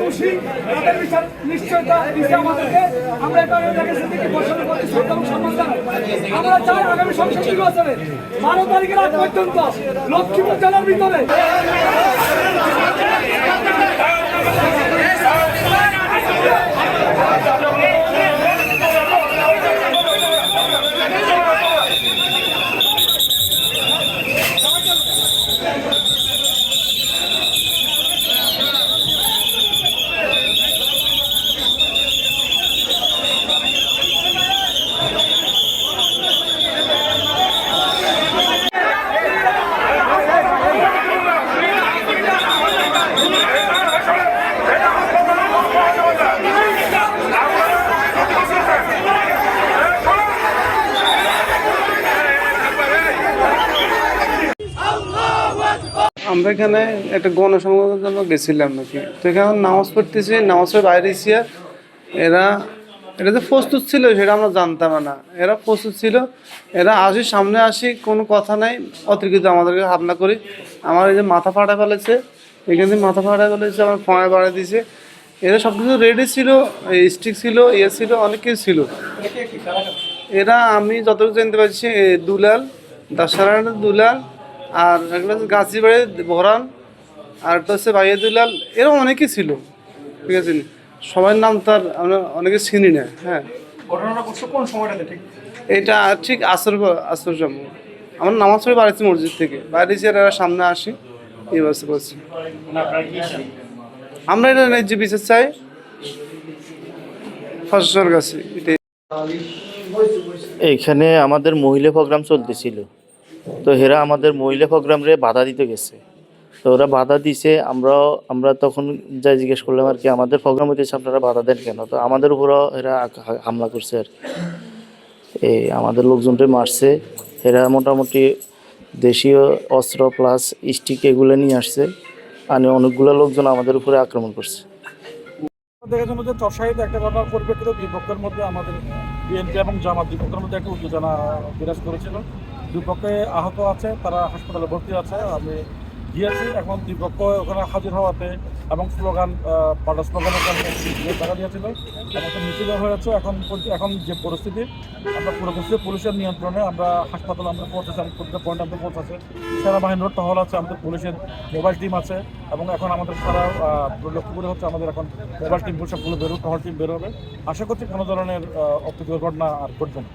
দোষী তাদের বিচার নিশ্চয়তা দিতে আমাদেরকে। আমরা এটা বছরের প্রতি শ্রদ্ধা এবং সম্মান জানাই। আমরা চাই আগামী সংসদ নির্বাচনে 12 তারিখের আগ পর্যন্ত লক্ষ্মীপুর জেলার ভিতরে আমরা এখানে একটা গণসংযোগের জন্য গেছিলাম নাকি, তো এখানে নামাজ পড়তেছি, নামাজের বাইরে এসে এরা এটা যে প্রস্তুত ছিল সেটা আমরা জানতাম না। এরা প্রস্তুত ছিল, এরা আসি সামনে আসি কোনো কথা নাই, অতিরিক্ত আমাদেরকে হামলা করি। আমার এই যে মাথা ফাটা ফেলেছে, এখান থেকে মাথা ফাটা ফেলেছে, আমার ফোঁয়া বাড়া দিয়েছে। এরা সব কিছু রেডি ছিল, স্টিক ছিল, ইয়ে ছিল, অনেক কিছু ছিল। এরা আমি যতটুকু জানতে পারছি দুলাল, দাসারার দুলাল, আর একটা হচ্ছে গাছি বাড়ি ভরান, আর একটা হচ্ছে ভাইয়া দুলাল, এরকম অনেকেই ছিল। ঠিক আছে, সবার নাম তার আমরা অনেকে চিনি না। হ্যাঁ, ঘটনাটা ঘটছে কোন সময়টাতে? ঠিক এটা ঠিক আসর সময় আমার নামাজ পড়ে বাড়িতে মসজিদ থেকে বাইরে এসে এরা সামনে আসি, এই ব্যবস্থা করছি। আমরা এটা ন্যায্য বিচার চাই প্রশাসনের কাছে। এইখানে আমাদের মহিলা প্রোগ্রাম চলতেছিল, তো এরা আমাদের মহিলা প্রোগ্রামে বাধা দিতে গেছে। তো ওরা বাধা দিছে, আমরা তখন যাই জিজ্ঞেস করলাম আর কি, আমাদের প্রোগ্রাম হইতেছে আপনারা বাধা দেন কেন? তো আমাদের উপরও এরা হামলা করছে আর কি। এই আমাদের লোকজনটা মারছে। এরা মোটামুটি দেশীয় অস্ত্র প্লাস স্টিক এগুলো নিয়ে আসছে, আর অনেকগুলো লোকজন আমাদের উপরে আক্রমণ করছে। দেখা যাবে যে চরসাহিতে একটা ঘটনার পরিপ্রেক্ষিতে দুই পক্ষের মধ্যে আমাদের বিএনপি এবং জামাত দুই পক্ষের মধ্যে একটা উত্তেজনা বিরাজ করেছিল। দুই পক্ষে আহত আছে, তারা হাসপাতালে ভর্তি আছে। আমি গিয়েছি, এখন দুই পক্ষ ওখানে হাজির হওয়াতে এবং পাল্টা স্লোগানের কারণে দেখা দিয়েছিল এবং মিছিল হয়েছে। এখন যে পরিস্থিতি, আমরা পুরো পুলিশের নিয়ন্ত্রণে, আমরা হাসপাতালে আমরা পৌঁছেছি, প্রতিটা পয়েন্ট আমরা পৌঁছাচ্ছে। সেনাবাহিনীর টহল আছে, আমাদের পুলিশের মোবাইল টিম আছে, এবং এখন আমাদের সারা লক্ষ্যপুরে হচ্ছে আমাদের এখন মোবাইল টিম সবগুলো টহল টিম বেরোবে। আশা করছি কোনো ধরনের অপ্রীতিকর ঘটনা আর ঘটবে না।